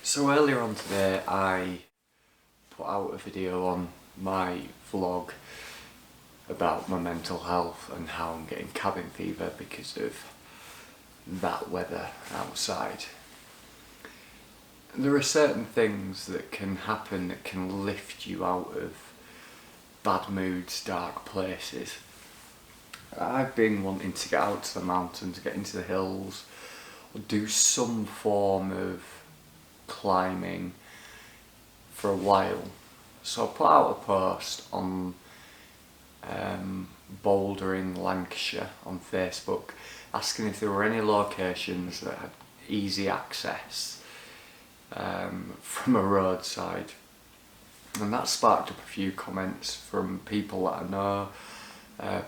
So earlier on today I put out a video on my vlog about my mental health and how I'm getting cabin fever because of that weather outside. There are certain things that can happen that can lift you out of bad moods, dark places. I've been wanting to get out to the mountains, get into the hills, or do some form of climbing for a while. So I put out a post on Bouldering Lancashire on Facebook asking if there were any locations that had easy access from a roadside, and that sparked up a few comments from people that I know,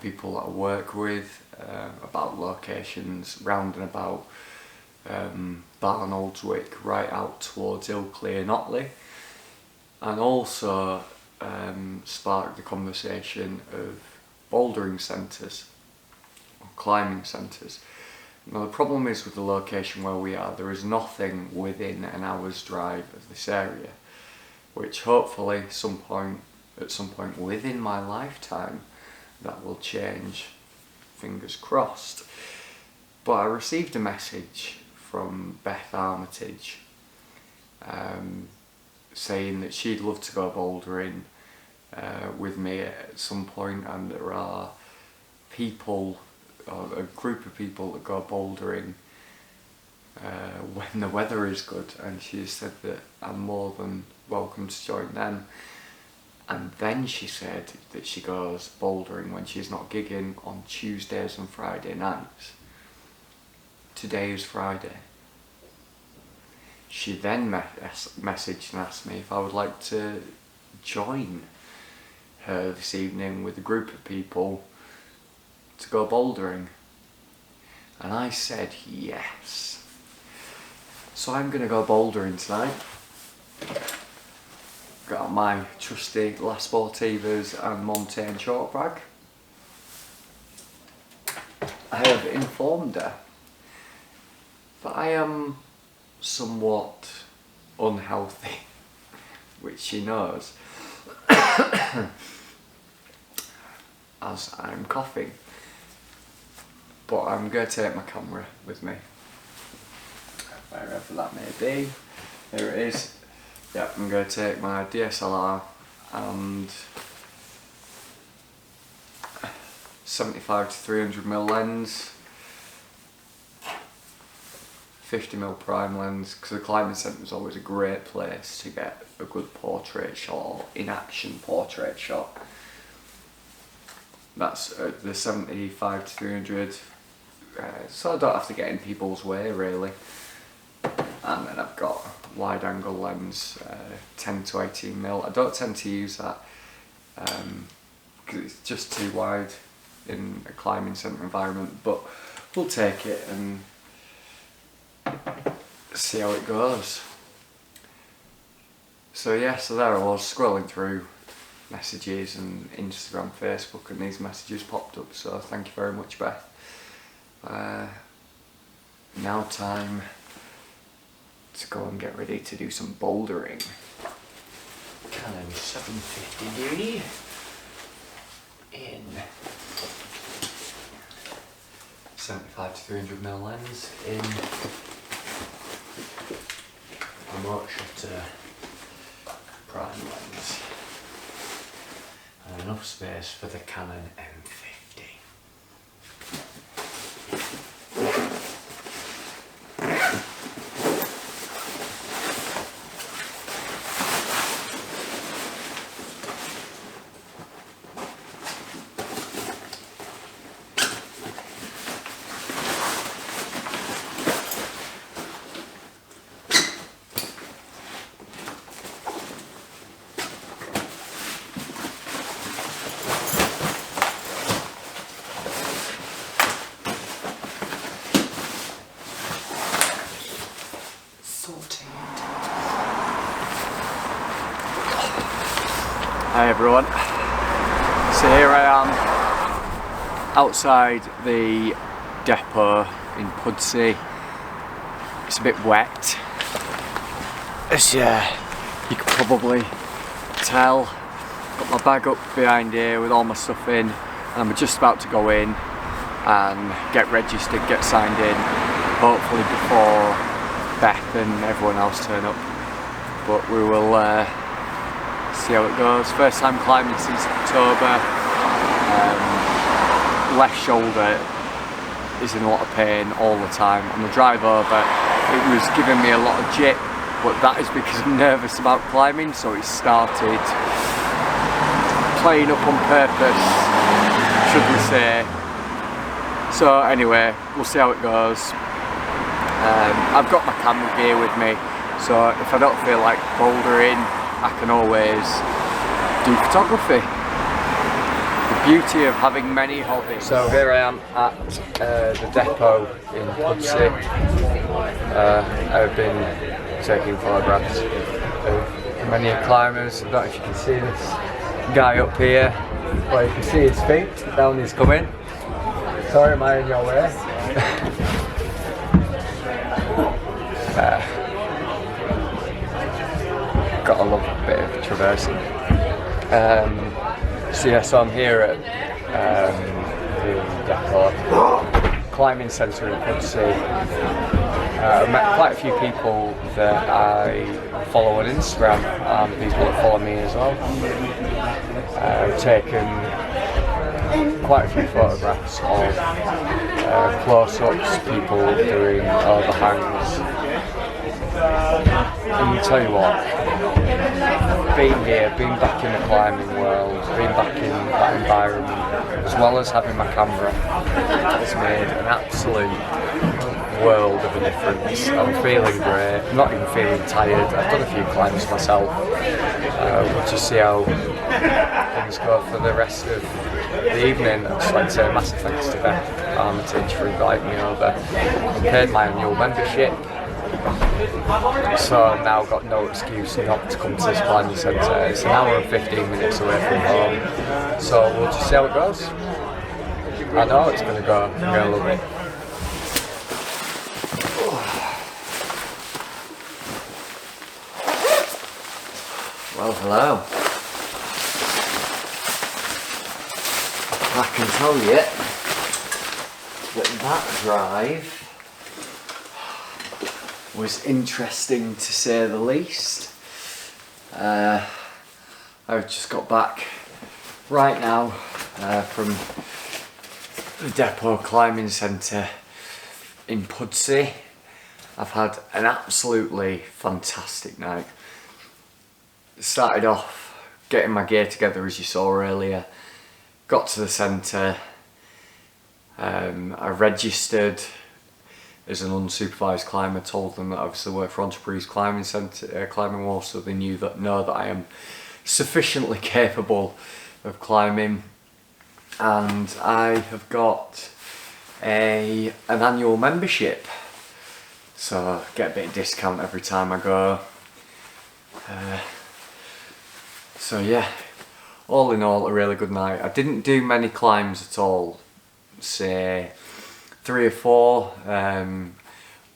people that I work with, about locations round and about Barnoldswick, right out towards Ilkley and Otley, and also sparked the conversation of bouldering centres or climbing centres. Now the problem is with the location where we are, there is nothing within an hour's drive of this area, which hopefully at some point within my lifetime that will change, fingers crossed. But I received a message from Beth Armitage saying that she'd love to go bouldering with me at some point, and there are people, or a group of people that go bouldering when the weather is good, and she said that I'm more than welcome to join them. And then she said that she goes bouldering when she's not gigging on Tuesdays and Friday nights. Today is Friday. She then messaged and asked me if I would like to join her this evening with a group of people to go bouldering. And I said yes. So I'm going to go bouldering tonight. Got my trusty La Sportivas and Montane short bag. I have informed her that I am somewhat unhealthy, which she knows, as I'm coughing. But I'm going to take my camera with me, wherever that may be. Here it is. Yep, I'm going to take my DSLR and 75 to 300mm lens, 50mm prime lens, because the climbing centre is always a great place to get a good portrait shot, or in-action portrait shot. That's the 75 to 300, so I don't have to get in people's way really. And then I've got wide angle lens, 10 to 18mm. I don't tend to use that because it's just too wide in a climbing centre environment, but we'll take it and see how it goes. So yeah, so there I was scrolling through messages and Instagram, Facebook, and these messages popped up, so thank you very much, Beth. Now time to go and get ready to do some bouldering. Canon 750D in 75 to 300mm lens in remote shutter prime lens, and enough space for the Canon M50. Hi everyone, so here I am outside the depot in Pudsey. It's a bit wet, as you can probably tell, got my bag up behind here with all my stuff in, and I'm just about to go in and get registered, get signed in, hopefully before Beth and everyone else turn up. But we will see how it goes. First time climbing since October. Left shoulder is in a lot of pain all the time. On the drive over, it was giving me a lot of jip, but that is because I'm nervous about climbing, so it started playing up on purpose, should we say. So anyway, we'll see how it goes. I've got my camera gear with me, so if I don't feel like bouldering, I can always do photography. The beauty of having many hobbies. So here I am at the depot in Pudsey. I've been taking photographs of many climbers. I don't know if you can see this guy up here. Well, you can see his feet, down he's coming. Sorry, am I in your way? Gotta love a bit of traversing. So yeah, so I'm here at the depot climbing centre in Pudsey. I've met quite a few people that I follow on Instagram and people that follow me as well. I've taken quite a few photographs of close-ups, people doing overhangs. And you tell you what, being here, being back in the climbing world, being back in that environment, as well as having my camera, has made an absolute world of a difference. I'm feeling great, I'm not even feeling tired. I've done a few climbs myself. We'll just see how things go for the rest of the evening. I'd just like to say a massive thanks to Beth Armitage for inviting me over. I paid my annual membership, so I've now got no excuse not to come to this climbing centre. It's an hour and 15 minutes away from home, so we'll just see how it goes. I know it's going to go, I'm going to love it. Well, hello. I can tell you that drive was interesting to say the least. I've just got back right now from the depot climbing centre in Pudsey. I've had an absolutely fantastic night. Started off getting my gear together, as you saw earlier. Got to the centre. I registered as an unsupervised climber. Told them that I obviously work for Entrepreneurs Climbing Centre, Climbing Wall, so they know that I am sufficiently capable of climbing. And I have got an annual membership, so I get a bit of discount every time I go. So yeah, all in all, a really good night. I didn't do many climbs at all, say 3 or 4,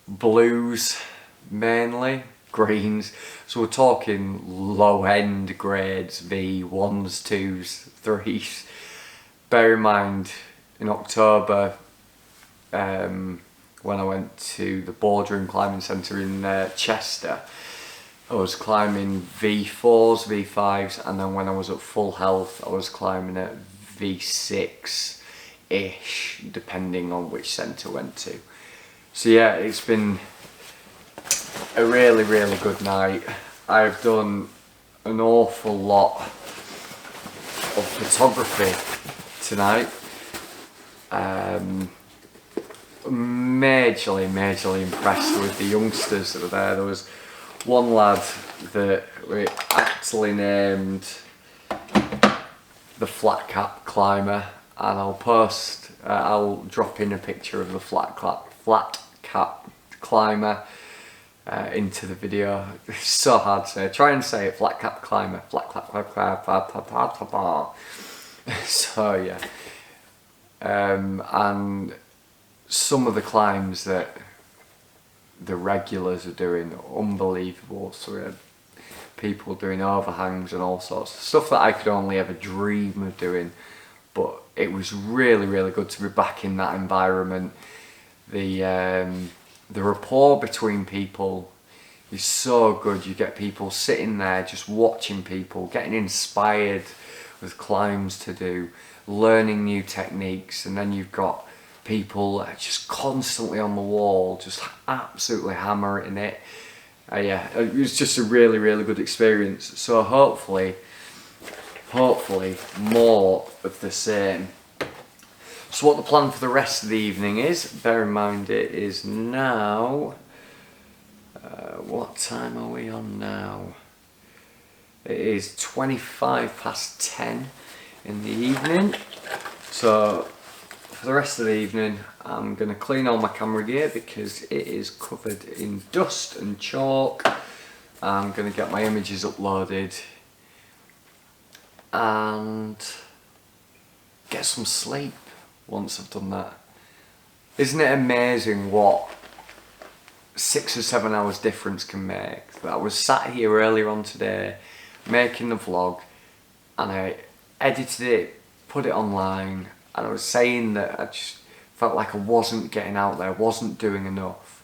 blues mainly, greens. So we're talking low end grades, V1s, 2s, 3s. Bear in mind, in October, when I went to the Bouldering Climbing Centre in Chester, I was climbing V4s, V5s, and then when I was at full health, I was climbing at V6-ish, depending on which centre I went to. So yeah, it's been a really, really good night. I've done an awful lot of photography tonight. Majorly impressed with the youngsters that were there. There was one lad that we actually named the Flat Cap Climber, and I'll drop in a picture of the Flat Cap Climber into the video. It's so hard to say. Try and say it, Flat Cap Climber. Flat Cap Climber. So yeah. And some of the climbs that the regulars are doing unbelievable. So people doing overhangs and all sorts of stuff that I could only ever dream of doing. But it was really, really good to be back in that environment. The rapport between people is so good. You get people sitting there just watching people, getting inspired with climbs to do, learning new techniques, and then you've got people just constantly on the wall, just absolutely hammering it. Yeah, it was just a really, really good experience. So hopefully more of the same. So what the plan for the rest of the evening is, bear in mind it is now, what time are we on now? It is 10:25 in the evening. So for the rest of the evening I'm going to clean all my camera gear because it is covered in dust and chalk. I'm going to get my images uploaded and get some sleep once I've done that. Isn't it amazing what 6 or 7 hours difference can make? I was sat here earlier on today making the vlog and I edited it, put it online, and I was saying that I just felt like I wasn't getting out there, wasn't doing enough.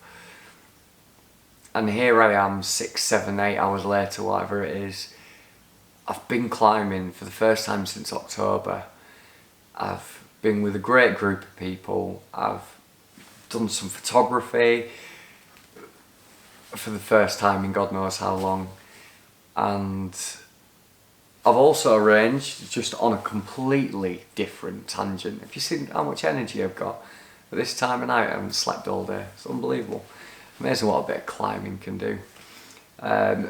And here I am 6, 7, 8 hours later, whatever it is. I've been climbing for the first time since October. I've been with a great group of people. I've done some photography for the first time in God knows how long. And I've also arranged, just on a completely different tangent, have you seen how much energy I've got? At this time of night I haven't slept all day. It's unbelievable. Amazing what a bit of climbing can do.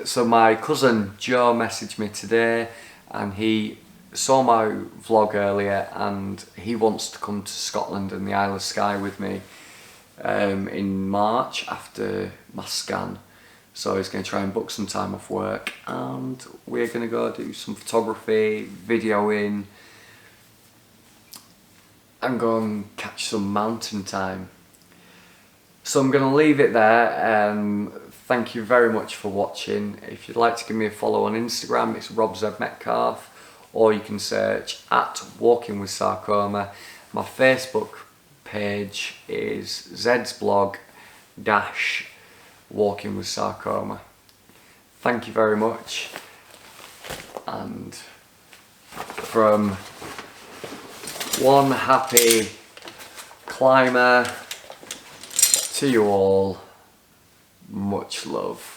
So my cousin Joe messaged me today and he saw my vlog earlier and he wants to come to Scotland and the Isle of Skye with me in March after my scan. So he's going to try and book some time off work and we're going to go do some photography, videoing and go and catch some mountain time. So I'm going to leave it there. Thank you very much for watching. If you'd like to give me a follow on Instagram, it's Rob Z Metcalf, or you can search at Walking with Sarcoma. My Facebook page is Zeds blog dash Walking with Sarcoma. Thank you very much, and from one happy climber to you all, much love.